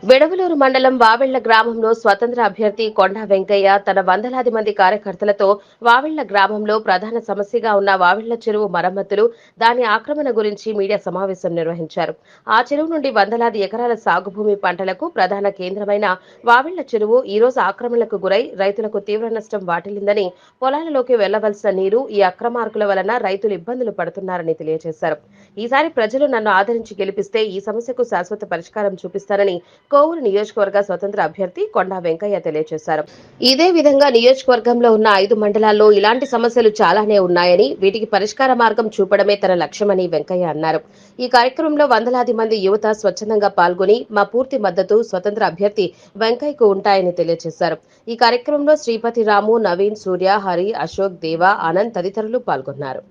వెడవలూరు మండలం వావెళ్ల గ్రామంలో స్వతంత్ర అభ్యర్థి కొండా వెంకయ్య తన వందలాది మంది కార్యకర్తలతో వావెళ్ల గ్రామంలో ప్రధాన సమస్యగా ఉన్న వావెళ్ల చెరువు మరమ్మతులు, దాని ఆక్రమణ గురించి మీడియా సమావేశం నిర్వహించారు. ఆ చెరువు నుండి వందలాది ఎకరాల సాగుభూమి పంటలకు ప్రధాన కేంద్రమైన వావెళ్ల చెరువు ఈ రోజు ఆక్రమణలకు గురై రైతులకు తీవ్ర నష్టం వాటిల్లిందని, పొలాలలోకి వెళ్లవలసిన నీరు ఈ అక్రమార్కుల వలన రైతులు ఇబ్బందులు పడుతున్నారని తెలియజేశారు. ఈసారి ప్రజలు నన్ను ఆదరించి గెలిపిస్తే ఈ సమస్యకు శాశ్వత పరిష్కారం చూపిస్తారని కోవూరు నియోజకవర్గ స్వతంత్ర అభ్యర్థి కొండా వెంకయ్య తెలియజేశారు. ఇదే విధంగా నియోజకవర్గంలో ఉన్న 5 మండలాల్లో ఇలాంటి సమస్యలు చాలానే ఉన్నాయని, వీటికి పరిష్కార మార్గం చూపడమే తన లక్ష్యమని వెంకయ్య అన్నారు. ఈ కార్యక్రమంలో వందలాది మంది యువత స్వచ్ఛందంగా పాల్గొని మా పూర్తి మద్దతు స్వతంత్ర అభ్యర్థి వెంకయ్యకు ఉంటాయని తెలియజేశారు. ఈ కార్యక్రమంలో శ్రీపతి రాము, నవీన్, సూర్య, హరి, అశోక్, దేవ, ఆనంద్ తదితరులు పాల్గొన్నారు.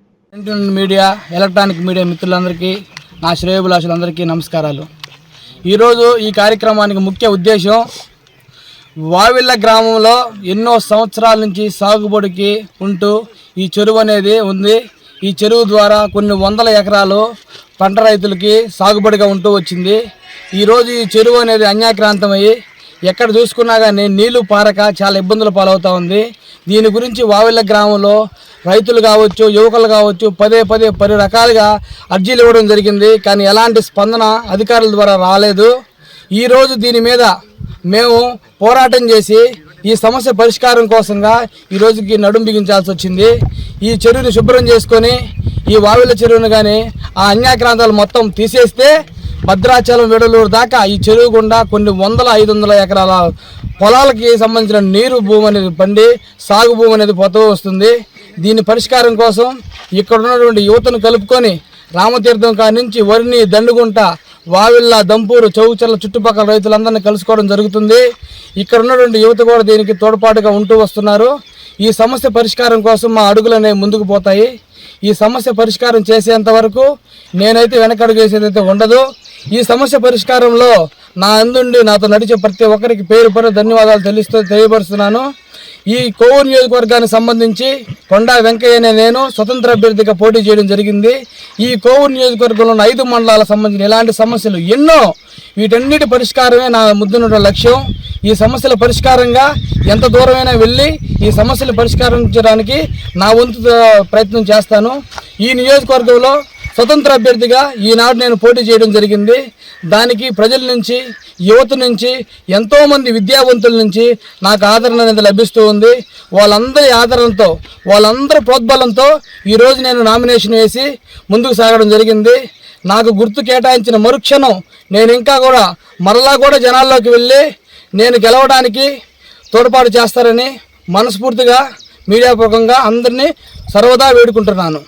మీడియా, ఎలక్ట్రానిక్ మీడియా మిత్రులందరికీ, నా శ్రేయోభిలాషులందరికీ నమస్కారాలు. ఈరోజు ఈ కార్యక్రమానికి ముఖ్య ఉద్దేశం, వావెళ్ల గ్రామంలో ఎన్నో సంవత్సరాల నుంచి సాగుబడికి ఉంటూ ఈ చెరువు అనేది ఉంది. ఈ చెరువు ద్వారా కొన్ని వందల ఎకరాలు పంట రైతులకి సాగుబడిగా ఉంటూ వచ్చింది. ఈరోజు ఈ చెరువు అనేది అన్యాక్రాంతమయ్యి ఎక్కడ చూసుకున్నా కానీ నీళ్లు పారక చాలా ఇబ్బందులు పాలవుతూ ఉంది. దీని గురించి వావెళ్ల గ్రామంలో రైతులు కావచ్చు, యువకులు కావచ్చు పలు రకాలుగా అర్జీలు ఇవ్వడం జరిగింది. కానీ ఎలాంటి స్పందన అధికారుల ద్వారా రాలేదు. ఈరోజు దీని మీద మేము పోరాటం చేసి ఈ సమస్య పరిష్కారం కోసంగా ఈ రోజుకి నడుం బిగించాల్సి వచ్చింది. ఈ చెరువుని శుభ్రం చేసుకొని ఈ వావెళ్ల చెరువును కానీ ఆ అన్యాక్రాంతాలు మొత్తం తీసేస్తే భద్రాచలం, వెడలూరు దాకా ఈ చెరువు గుండా కొన్ని 500 ఎకరాల పొలాలకి సంబంధించిన నీరు భూమి అనేది పండి సాగు భూమి అనేది పోతూ వస్తుంది. దీని పరిష్కారం కోసం ఇక్కడ ఉన్నటువంటి యువతను కలుపుకొని రామతీర్థం కాడి నుంచి వరిని, దండుగుంట, వావిళ్ళ, దంపూరు, చౌచర్ల చుట్టుపక్కల రైతులందరినీ కలుసుకోవడం జరుగుతుంది. ఇక్కడ ఉన్నటువంటి యువత కూడా దీనికి తోడ్పాటుగా ఉంటూ వస్తున్నారు. ఈ సమస్య పరిష్కారం కోసం మా అడుగులు అనేవి ముందుకు పోతాయి. ఈ సమస్య పరిష్కారం చేసేంత వరకు నేనైతే వెనకడుగు వేసేదైతే ఉండదు. ఈ సమస్య పరిష్కారంలో నా అందుండి నాతో నడిచే ప్రతి ఒక్కరికి పేరు పేరు ధన్యవాదాలు తెలియపరుస్తున్నాను. ఈ కోవూరు నియోజకవర్గానికి సంబంధించి కొండా వెంకయ్య అనే నేను స్వతంత్ర అభ్యర్థిగా పోటీ చేయడం జరిగింది. ఈ కోవూరు నియోజకవర్గంలో ఉన్న 5 మండలాలకు సంబంధించిన ఇలాంటి సమస్యలు ఎన్నో, వీటన్నిటి పరిష్కారమే నా ముద్దున్న లక్ష్యం. ఈ సమస్యల పరిష్కారంగా ఎంత దూరమైనా వెళ్ళి ఈ సమస్యలు పరిష్కరించడానికి నా వంతు ప్రయత్నం చేస్తాను. ఈ నియోజకవర్గంలో స్వతంత్ర అభ్యర్థిగా ఈనాడు నేను పోటీ చేయడం జరిగింది. దానికి ప్రజల నుంచి, యువత నుంచి, ఎంతోమంది విద్యావంతుల నుంచి నాకు ఆదరణ అనేది లభిస్తూ ఉంది. వాళ్ళందరి ఆదరణతో, వాళ్ళందరి ప్రోద్బలంతో ఈరోజు నేను నామినేషన్ వేసి ముందుకు సాగడం జరిగింది. నాకు గుర్తు కేటాయించిన మరుక్షణం నేను ఇంకా కూడా మరలా కూడా జనాల్లోకి వెళ్ళి నేను గెలవడానికి తోడ్పాటు చేస్తారని మనస్ఫూర్తిగా మీడియా పూర్వకంగా అందరినీ సర్వదా వేడుకుంటున్నాను.